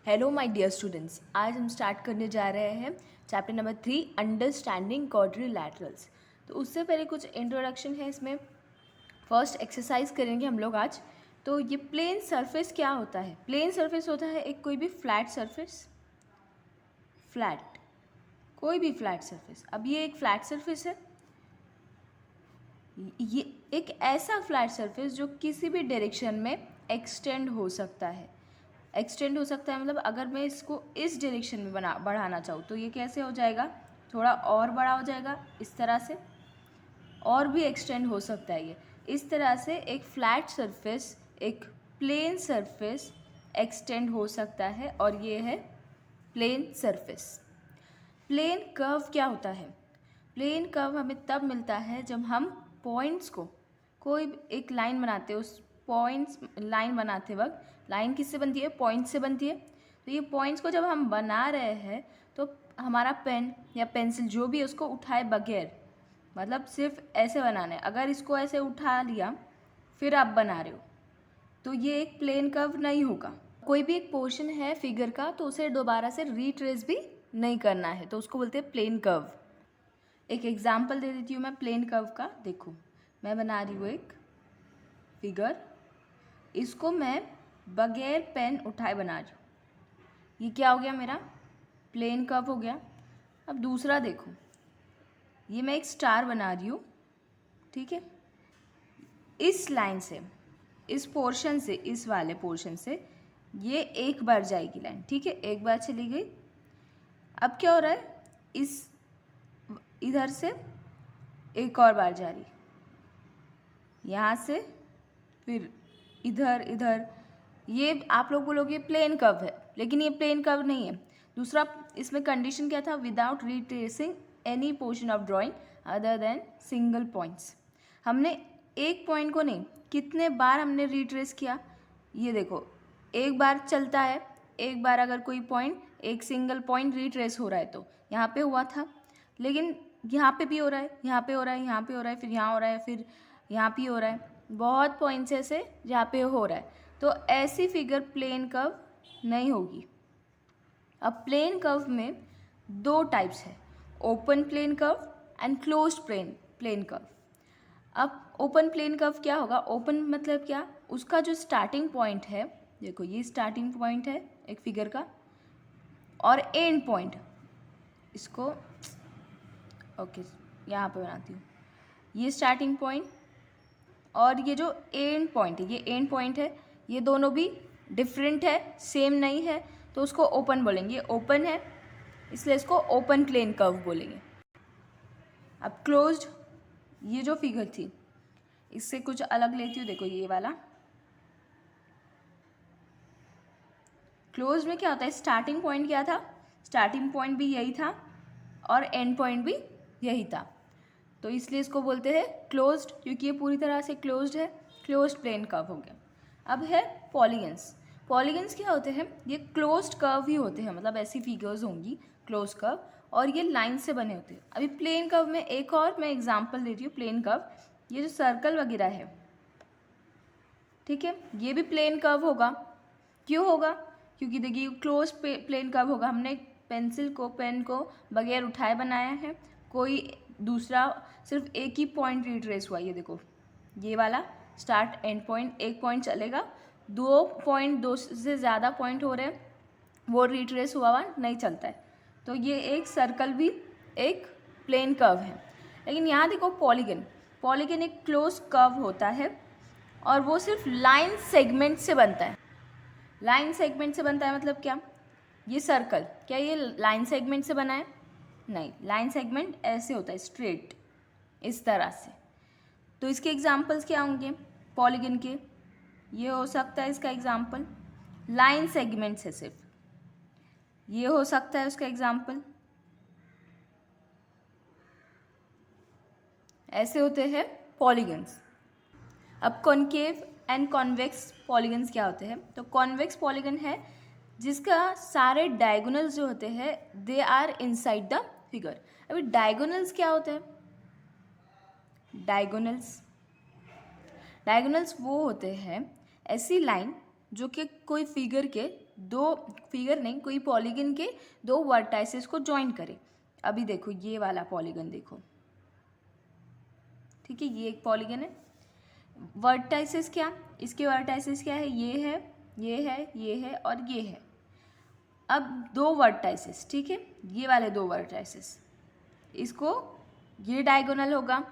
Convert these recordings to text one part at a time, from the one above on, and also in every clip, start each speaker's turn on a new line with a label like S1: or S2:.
S1: Hello my dear students, आज हम start करने जा रहे हैं चैप्टर नंबर 3 अंडरस्टैंडिंग क्वाड्रिलैटरल्स। तो उससे पहले कुछ इंट्रोडक्शन है इसमें। फर्स्ट एक्सरसाइज करेंगे हम लोग आज। तो ये प्लेन सरफेस क्या होता है? प्लेन सरफेस होता है एक कोई भी फ्लैट सरफेस, फ्लैट, कोई भी फ्लैट सरफेस। अब ये एक फ्लैट सरफेस है, ये एक ऐसा फ्लैट सरफेस जो किसी भी डायरेक्शन में एक्सटेंड हो सकता है। एक्सटेंड हो सकता है मतलब अगर मैं इसको इस डायरेक्शन में बढ़ाना चाहूँ तो ये कैसे हो जाएगा, थोड़ा और बड़ा हो जाएगा इस तरह से, और भी एक्सटेंड हो सकता है ये इस तरह से। एक फ्लैट सरफेस, एक प्लेन सरफेस एक्सटेंड हो सकता है और ये है प्लेन सरफेस। प्लेन कर्व क्या होता है? प्लेन कर्व हमें तब मिलता है जब हम पॉइंट्स को, कोई एक लाइन बनाते हैं, उस पॉइंट्स लाइन बनाते वक्त, लाइन किससे बनती है? पॉइंट से बनती है। तो ये पॉइंट्स को जब हम बना रहे हैं तो हमारा पेन या पेंसिल जो भी है उसको उठाए बगैर, मतलब सिर्फ ऐसे बनाना है। अगर इसको ऐसे उठा लिया फिर आप बना रहे हो तो ये एक प्लेन कर्व नहीं होगा। कोई भी एक पोर्शन है फिगर का तो उसे दोबारा से रीट्रेस भी नहीं करना है, तो उसको बोलते हैं प्लेन कर्व। एक एग्जाम्पल दे देती हूँ मैं प्लेन कर्व का। देखो मैं बना रही हूँ एक फिगर, इसको मैं बगैर पेन उठाए बना रही हूँ। ये क्या हो गया? मेरा प्लेन कर्व हो गया। अब दूसरा देखो, ये मैं एक स्टार बना रही हूँ, ठीक है। इस लाइन से, इस पोर्शन से, इस वाले पोर्शन से ये एक बार जाएगी लाइन, ठीक है, एक बार चली गई। अब क्या हो रहा है? इस इधर से एक और बार जा रही, यहाँ से फिर इधर इधर। ये आप लोग बोलोगे प्लेन कर्व है, लेकिन ये प्लेन कर्व नहीं है। दूसरा इसमें कंडीशन क्या था? Without retracing any portion of drawing other than single points. हमने एक पॉइंट को नहीं, कितने बार हमने रिट्रेस किया? ये देखो, एक बार चलता है, एक बार अगर कोई पॉइंट, एक सिंगल पॉइंट रिट्रेस हो रहा है तो यहाँ पे हुआ था, लेकिन यहाँ पे भी हो रहा है, यहाँ पे हो रहा है, यहाँ पे हो रहा है, फिर यहाँ हो रहा है, फिर यहाँ भी हो रहा है। बहुत पॉइंट्स ऐसे जहाँ पे हो रहा है, तो ऐसी फिगर प्लेन कर्व नहीं होगी। अब प्लेन कर्व में दो टाइप्स है, open plane curve and closed plane curve. अब ओपन प्लेन कर्व क्या होगा? ओपन मतलब क्या? उसका जो स्टार्टिंग पॉइंट है, देखो ये स्टार्टिंग पॉइंट है एक फिगर का, और एंड पॉइंट, इसको ओके यहाँ पे बनाती हूँ, ये स्टार्टिंग पॉइंट और ये जो एंड पॉइंट है, ये एंड पॉइंट है, ये दोनों भी डिफरेंट है, सेम नहीं है, तो उसको ओपन बोलेंगे। ओपन है इसलिए इसको ओपन प्लेन कर्व बोलेंगे। अब क्लोज्ड, ये जो फिगर थी इससे कुछ अलग लेती हूँ। देखो ये वाला क्लोज में क्या होता है? स्टार्टिंग पॉइंट क्या था? स्टार्टिंग पॉइंट भी यही था और एंड पॉइंट भी यही था, तो इसलिए इसको बोलते हैं क्लोज्ड, क्योंकि ये पूरी तरह से क्लोज्ड है। क्लोज्ड प्लेन कर्व हो गया। अब है पॉलीगन्स। पॉलीगन्स क्या होते हैं? ये क्लोज्ड कर्व ही होते हैं, मतलब ऐसी फिगर्स होंगी क्लोज कर्व, और ये लाइन से बने होते हैं। अभी प्लेन कर्व में एक और मैं एग्जांपल दे रही हूँ। प्लेन कर्व, ये जो सर्कल वगैरह है, ठीक है, ये भी प्लेन कर्व होगा। क्यों होगा? क्योंकि देखिए क्लोज प्लेन कर्व होगा। हमने पेंसिल को, पेन को बगैर उठाए बनाया है, कोई दूसरा सिर्फ एक ही पॉइंट रिट्रेस हुआ। ये देखो ये वाला स्टार्ट एंड पॉइंट, एक पॉइंट चलेगा, दो पॉइंट, दो से ज़्यादा पॉइंट हो रहे हैं वो रिट्रेस हुआ नहीं चलता है। तो ये एक सर्कल भी एक प्लेन कर्व है। लेकिन यहाँ देखो पॉलीगन, पॉलीगन एक क्लोज कर्व होता है और वो सिर्फ लाइन सेगमेंट से बनता है। लाइन सेगमेंट से बनता है मतलब क्या? ये सर्कल क्या ये लाइन सेगमेंट से बना है? नहीं, लाइन सेगमेंट ऐसे होता है, स्ट्रेट, इस तरह से। तो इसके एग्जाम्पल्स क्या होंगे पॉलीगन के? ये हो सकता है इसका एग्जाम्पल, लाइन सेगमेंट से सिर्फ। ये हो सकता है उसका एग्जाम्पल, ऐसे होते हैं पॉलीगन्स। अब कॉन्केव एंड कॉन्वेक्स पॉलीगन्स क्या होते हैं? तो कॉन्वेक्स पॉलीगन है जिसका सारे डायगोनल्स जो होते हैं they are inside the figure. अभी डायगोनल्स क्या होते हैं? डायगोनल्स, डायगोनल्स वो होते हैं ऐसी लाइन जो कि कोई फिगर के दो फिगर नहीं, कोई पॉलीगन के दो वर्टाइसेस को ज्वाइन करे। अभी देखो ये वाला पॉलीगन देखो, ठीक है, ये एक पॉलीगन है। वर्टाइसेस क्या, इसके वर्टाइसेस क्या है, ये है, ये है, ये है और ये है। अब दो वर्टाइसेस, ठीक है, ये वाले दो वर्टाइसेस, इसको ये डायगोनल होगा।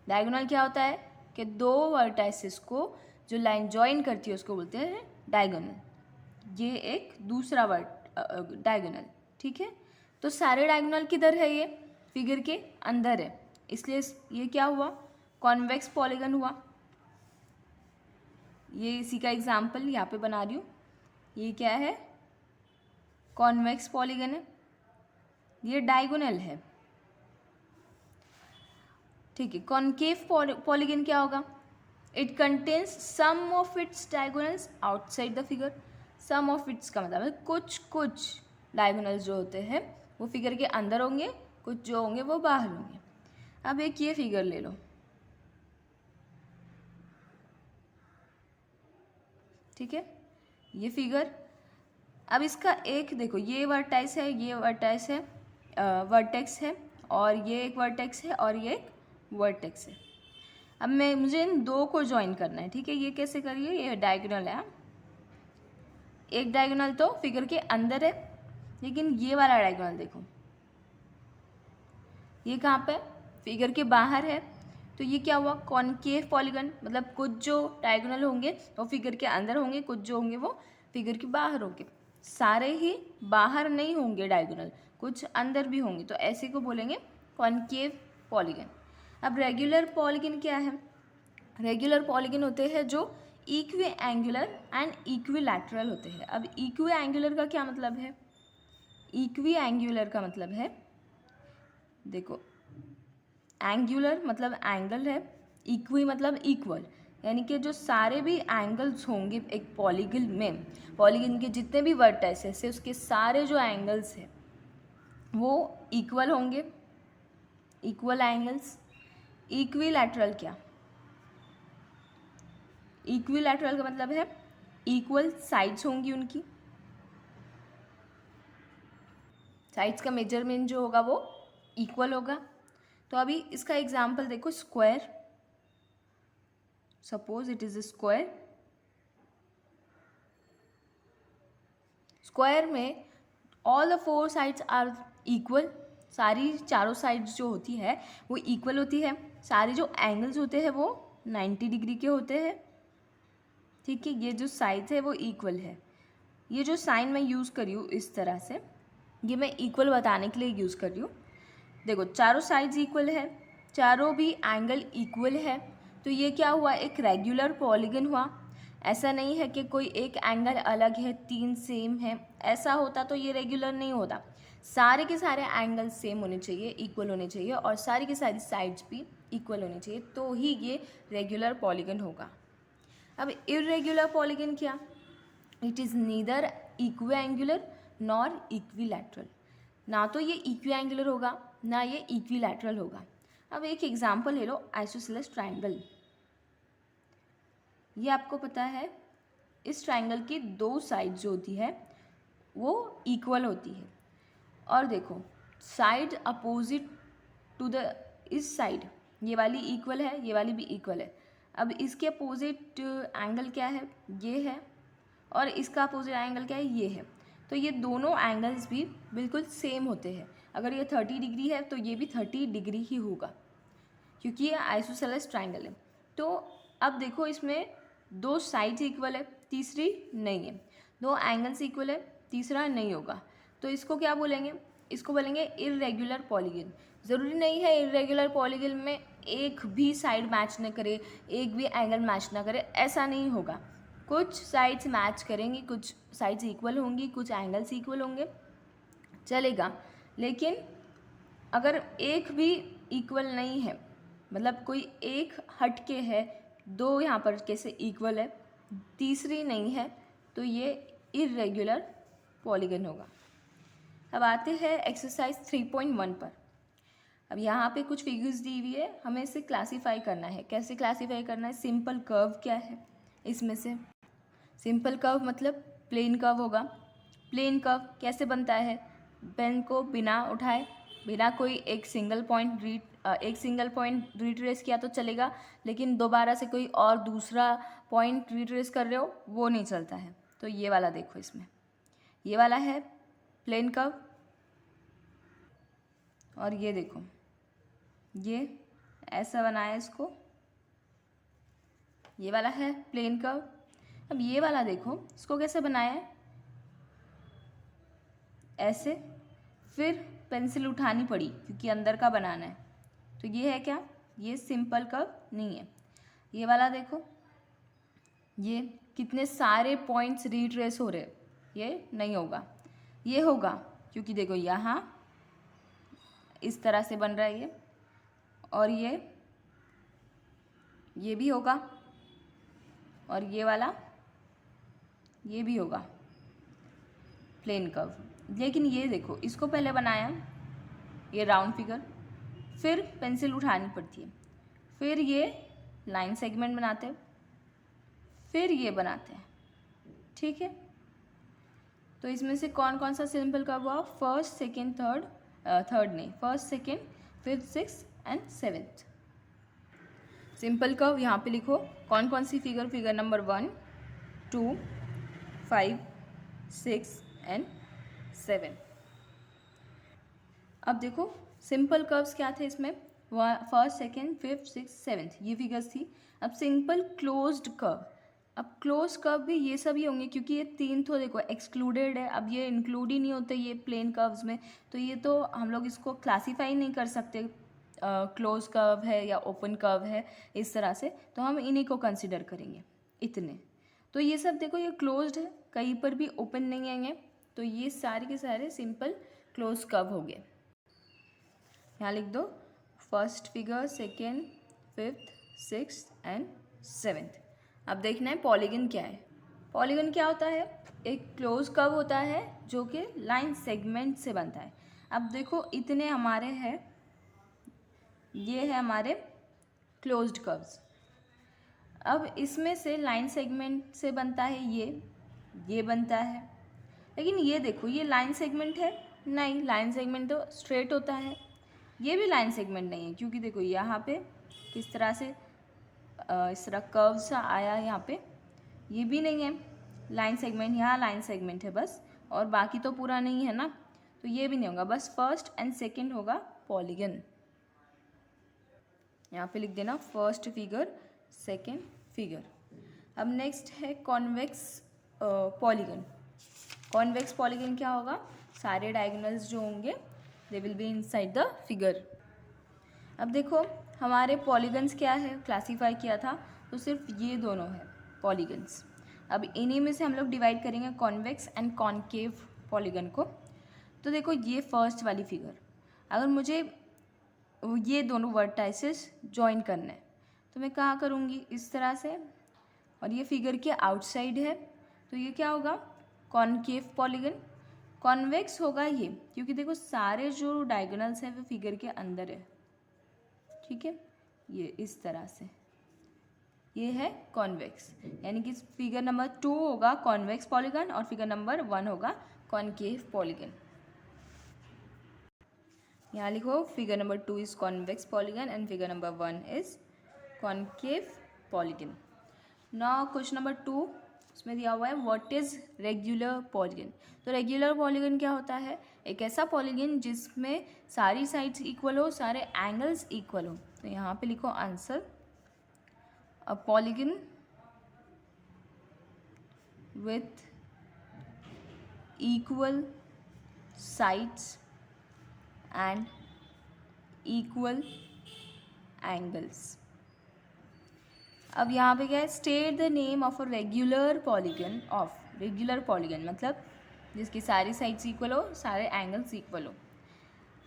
S1: डायगोनल क्या होता है कि दो वर्टाइसेस को जो लाइन ज्वाइन करती है उसको बोलते हैं डायगोनल। ये एक दूसरा डायगोनल, ठीक है। तो सारे डायगोनल किधर है, ये फिगर के अंदर है, इसलिए ये क्या हुआ, कॉन्वेक्स पॉलीगन हुआ। ये इसी का एग्जाम्पल यहाँ पे बना रही हूँ। ये क्या है, कॉन्वेक्स पॉलीगन है, ये डायगोनल है, ठीक है। कॉनकेव पॉलीगन क्या होगा, it contains some of its diagonals outside the figure. Some of its का मतलब है कुछ कुछ डायगोनल्स जो होते हैं वो फिगर के अंदर होंगे, कुछ जो होंगे वो बाहर होंगे। अब एक ये फिगर ले लो, ठीक है, ये फिगर। अब इसका एक देखो, ये वर्टेक्स है, ये वर्टेक्स है, वर्टेक्स है, और ये एक वर्टेक्स है और ये एक वर्टेक्स है। अब मुझे इन दो को ज्वाइन करना है, ठीक है। ये कैसे करिए, ये डायगोनल है, एक डायगोनल तो फिगर के अंदर है, लेकिन ये वाला डायगोनल देखो, ये कहाँ पे, फिगर के बाहर है। तो ये क्या हुआ, कॉनकेव पॉलीगन, मतलब कुछ जो डायगोनल होंगे वो फिगर के अंदर होंगे, कुछ जो होंगे वो फिगर के बाहर होंगे। सारे ही बाहर नहीं होंगे डायगोनल, कुछ अंदर भी होंगे, तो ऐसे को बोलेंगे कॉनकेव पॉलीगन। अब रेगुलर पॉलीगन क्या है, रेगुलर पॉलीगन होते हैं जो इक्वी एंगुलर एंड इक्विलैटरल होते हैं। अब इक्वी एंगुलर का क्या मतलब है, इक्वी एंगुलर का मतलब है, देखो एंगुलर मतलब एंगल है, इक्वी मतलब इक्वल, यानी कि जो सारे भी एंगल्स होंगे एक पॉलीगन में, पॉलीगन के जितने भी वर्टेक्सेस है उसके सारे जो एंगल्स हैं वो इक्वल होंगे, इक्वल एंगल्स। इक्विलैटरल क्या, इक्विलैटरल का मतलब है इक्वल साइड्स होंगी उनकी, साइड्स का मेजरमेंट जो होगा वो इक्वल होगा। तो अभी इसका एग्जाम्पल देखो, square, suppose it is a square. Square में all the four sides are equal, सारी चारों साइड्स जो होती है वो इक्वल होती है, सारे जो एंगल्स होते हैं वो 90 डिग्री के होते हैं, ठीक है। ये जो साइड्स है वो इक्वल है। ये जो साइन मैं यूज़ करी हूँ इस तरह से, ये मैं इक्वल बताने के लिए यूज़ कर रही हूँ। देखो चारों साइड्स इक्वल है, चारों भी एंगल इक्वल है, तो ये क्या हुआ, एक रेगुलर पॉलीगन हुआ। ऐसा नहीं है कि कोई एक एंगल अलग है, तीन सेम है, ऐसा होता तो ये रेगुलर नहीं होता। सारे के सारे एंगल सेम होने चाहिए, इक्वल होने चाहिए, और सारी की सारी साइड्स भी इक्वल होनी चाहिए, तो ही ये रेगुलर पॉलीगन होगा। अब इर्रेगुलर पॉलीगन क्या, it is neither equiangular nor equilateral, ना तो ये इक्विएंगुलर होगा ना ये इक्विलैटरल होगा। अब एक एग्जांपल ले लो, आइसोसेलेस ट्रायंगल। ये आपको पता है इस ट्रायंगल की दो साइड जो होती है वो इक्वल होती है, और देखो साइड अपोजिट टू द इस साइड, ये वाली इक्वल है, ये वाली भी इक्वल है। अब इसके अपोजिट एंगल क्या है, ये है, और इसका अपोजिट एंगल क्या है, ये है। तो ये दोनों एंगल्स भी बिल्कुल सेम होते हैं। अगर ये 30 डिग्री है तो ये भी 30 डिग्री ही होगा, क्योंकि ये आइसोसेलेस ट्रायंगल है। तो अब देखो इसमें दो साइड्स इक्वल है, तीसरी नहीं है, दो एंगल्स इक्वल है, तीसरा नहीं होगा, तो इसको क्या बोलेंगे, इसको बोलेंगे इर्रेगुलर पॉलीगन। ज़रूरी नहीं है इर्रेगुलर पॉलीगन में एक भी साइड मैच न करे, एक भी एंगल मैच ना करे, ऐसा नहीं होगा। कुछ साइड्स मैच करेंगी, कुछ साइड्स इक्वल होंगी, कुछ एंगल्स इक्वल होंगे, चलेगा। लेकिन अगर एक भी इक्वल नहीं है, मतलब कोई एक हट के है, दो यहाँ पर कैसे इक्वल है, तीसरी नहीं है, तो ये इर्रेगुलर पॉलीगन होगा। अब आते हैं एक्सरसाइज 3.1 पर। अब यहाँ पे कुछ फिगर्स दी हुई है, हमें इसे क्लासीफाई करना है। कैसे क्लासीफाई करना है, सिंपल कर्व क्या है इसमें से, सिंपल कर्व मतलब प्लेन कर्व होगा, प्लेन कर्व कैसे बनता है, पेन को बिना उठाए, बिना कोई एक सिंगल पॉइंट रिट्रेस किया तो चलेगा, लेकिन दोबारा से कोई और दूसरा पॉइंट रिट्रेस कर रहे हो वो नहीं चलता है। तो ये वाला देखो, इसमें ये वाला है प्लेन कर्व, और ये देखो ये ऐसा बनाया इसको, ये वाला है प्लेन कर्व। अब ये वाला देखो इसको कैसे बनाया है, ऐसे, फिर पेंसिल उठानी पड़ी क्योंकि अंदर का बनाना है। तो ये है क्या, ये सिंपल कर्व नहीं है। ये वाला देखो, ये कितने सारे पॉइंट्स रिट्रेस हो रहे, ये नहीं होगा। ये होगा क्योंकि देखो यहाँ इस तरह से बन रहा है ये, और ये भी होगा, और ये वाला ये भी होगा प्लेन कर्व। लेकिन ये देखो इसको पहले बनाया ये राउंड फिगर, फिर पेंसिल उठानी पड़ती है, फिर ये लाइन सेगमेंट बनाते हैं, फिर ये बनाते हैं, ठीक है। तो इसमें से कौन कौन सा सिंपल कर्व हुआ, फर्स्ट सेकेंड थर्ड नहीं, first second fifth six and seventh simple curve. यहाँ पे लिखो कौन कौन सी फिगर नंबर 1, 2, 5, 6 एंड 7। अब देखो सिंपल कर्व्स क्या थे इसमें, first second fifth six seventh ये फिगर्स थी। अब सिंपल क्लोज्ड कर्व, अब क्लोज कर्व भी ये सभी होंगे क्योंकि ये तीन तो देखो एक्सक्लूडेड है, अब ये इंक्लूड ही नहीं होते ये प्लेन कर्व्स में, तो ये तो हम लोग इसको क्लासीफाई नहीं कर सकते क्लोज कर्व है या ओपन कर्व है इस तरह से, तो हम इन्हीं को कंसिडर करेंगे इतने। तो ये सब देखो ये क्लोज्ड है, कहीं पर भी ओपन नहीं आएंगे, तो ये सारे के सारे सिंपल क्लोज कर्व हो गए। यहाँ लिख दो first figure, second, fifth, sixth and seventh. अब देखना है पॉलीगन क्या है। पॉलीगन क्या होता है, एक क्लोज कर्व होता है जो कि लाइन सेगमेंट से बनता है। अब देखो इतने हमारे हैं, ये है हमारे क्लोज्ड कर्व्स। अब इसमें से लाइन सेगमेंट से बनता है ये बनता है, लेकिन ये देखो ये लाइन सेगमेंट है नहीं, लाइन सेगमेंट तो स्ट्रेट होता है, ये भी लाइन सेगमेंट नहीं है क्योंकि देखो यहाँ पे किस तरह से इस तरह कर्व सा आया यहाँ पे, ये भी नहीं है लाइन सेगमेंट, यहाँ लाइन सेगमेंट है बस, और बाकी तो पूरा नहीं है ना, तो ये भी नहीं होगा, बस फर्स्ट एंड सेकंड होगा पॉलीगन। यहाँ पे लिख देना फर्स्ट फिगर, सेकंड फिगर। अब नेक्स्ट है कॉन्वेक्स पॉलीगन। कॉन्वेक्स पॉलीगन क्या होगा, सारे डायगोनल्स जो होंगे they will be inside the figure. अब देखो हमारे पॉलीगन्स क्या है, क्लासीफाई किया था तो सिर्फ ये दोनों है पॉलीगन्स। अब इन्हीं में से हम लोग डिवाइड करेंगे कॉन्वेक्स एंड कॉन्केव पॉलीगन को। तो देखो ये फर्स्ट वाली फिगर, अगर मुझे ये दोनों वर्टाइसेस जॉइन करना है तो मैं कहाँ करूँगी, इस तरह से, और ये फिगर के आउटसाइड है तो ये क्या होगा, कॉन्केव पॉलीगन। कॉन्वेक्स होगा ये क्योंकि देखो सारे जो डायगोनल्स हैं वो फिगर के अंदर है, ठीक है, ये इस तरह से, ये है कॉन्वेक्स, यानी कि फिगर नंबर 2 होगा कॉन्वेक्स पॉलीगन और फिगर नंबर 1 होगा कॉन्केव पॉलीगन। यहाँ लिखो figure number 2 is convex polygon and figure number 1 is concave polygon. Now question number 2 उसमें दिया हुआ है व्हाट इज रेगुलर पॉलीगन। तो रेगुलर पॉलीगन क्या होता है, एक ऐसा पॉलीगन जिसमें सारी साइड्स इक्वल हो, सारे एंगल्स इक्वल हो। तो यहाँ पे लिखो answer, a polygon with equal sides and equal angles. अब यहाँ पे क्या है, state the name of a regular polygon of, regular polygon मतलब जिसकी सारी साइड्स इक्वल हो, सारे एंगल्स इक्वल हो।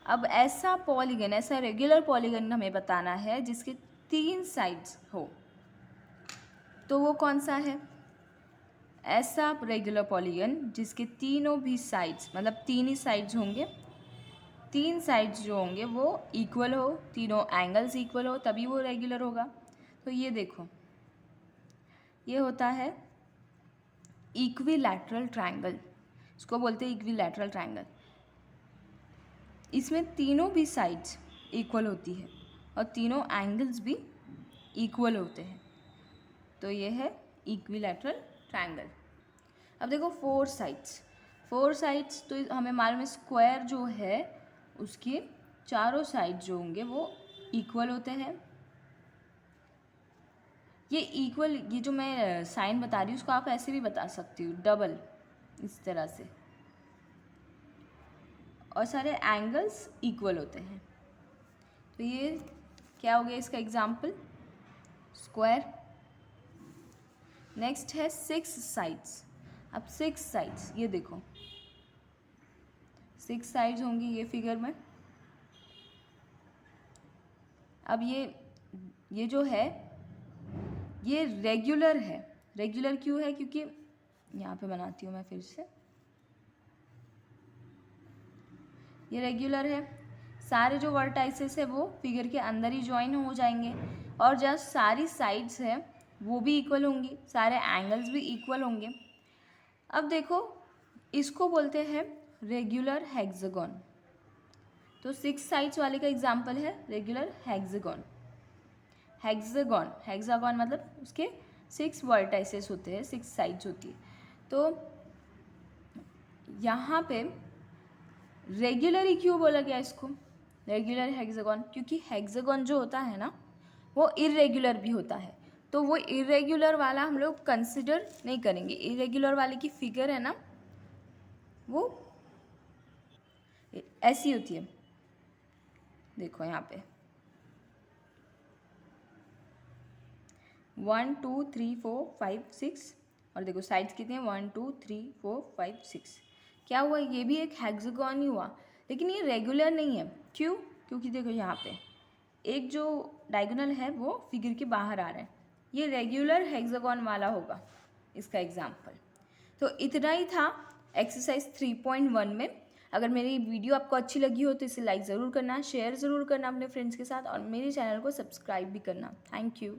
S1: अब ऐसा पॉलीगन, ऐसा रेगुलर पॉलीगन हमें बताना है जिसके 3 साइड्स हो, तो वो कौन सा है, ऐसा रेगुलर पॉलीगन जिसके तीनों भी साइड्स, मतलब 3 ही साइड्स होंगे, 3 साइड्स जो होंगे वो इक्वल हो, तीनों एंगल्स इक्वल हो, तभी वो रेगुलर होगा। तो ये देखो ये होता है इक्विलैटरल ट्रायंगल। इसको बोलते हैं इक्विलैटरल ट्रायंगल। इसमें तीनों भी साइड्स इक्वल होती है और तीनों एंगल्स भी इक्वल होते हैं, तो ये है इक्विलैटरल ट्रायंगल। अब देखो फोर साइड्स तो हमें मालूम है स्क्वायर जो है उसके चारों साइड जो होंगे वो इक्वल होते हैं। ये इक्वल, ये जो मैं साइन बता रही हूँ उसको आप ऐसे भी बता सकती हो, डबल, इस तरह से, और सारे एंगल्स इक्वल होते हैं। तो ये क्या हो गया इसका एग्जाम्पल, स्क्वायर। नेक्स्ट है 6 साइड्स। अब 6 साइड्स, ये देखो 6 साइड्स होंगी ये फिगर में। अब ये जो है ये रेगुलर है। रेगुलर क्यों है, क्योंकि यहाँ पे बनाती हूँ मैं फिर से, ये रेगुलर है। सारे जो वर्टाइसेस है वो फिगर के अंदर ही ज्वाइन हो जाएंगे, और जस्ट सारी साइड्स है वो भी इक्वल होंगी, सारे एंगल्स भी इक्वल होंगे। अब देखो इसको बोलते हैं रेगुलर हेक्सागन। तो 6 साइड्स वाले का एग्जाम्पल है रेगुलर हेक्सागन। हेक्सागन मतलब उसके 6 वर्टाइसेस होते हैं, 6 साइड्स होती है। तो यहाँ पे रेगुलर ही क्यों बोला गया इसको रेगुलर हेक्सागन, क्योंकि हेक्सागन जो होता है ना वो इर्रेगुलर भी होता है। तो वो इर्रेगुलर वाला हम लोग कंसिडर नहीं करेंगे। इर्रेगुलर वाले की फिगर है ना वो ऐसी होती है, देखो यहाँ पे 1 2 3 4 5 6, और देखो साइड्स कितने हैं 1 2 3 4 5 6। क्या हुआ, ये भी एक हेक्सागन ही हुआ, लेकिन ये रेगुलर नहीं है। क्यों, क्योंकि देखो यहाँ पे एक जो डायगोनल है वो फिगर के बाहर आ रहा है, ये रेगुलर हेक्सागन वाला होगा इसका एग्जाम्पल। तो इतना ही था एक्सरसाइज 3.1 में। अगर मेरी वीडियो आपको अच्छी लगी हो तो इसे लाइक ज़रूर करना, शेयर ज़रूर करना अपने फ्रेंड्स के साथ, और मेरे चैनल को सब्सक्राइब भी करना। Thank you.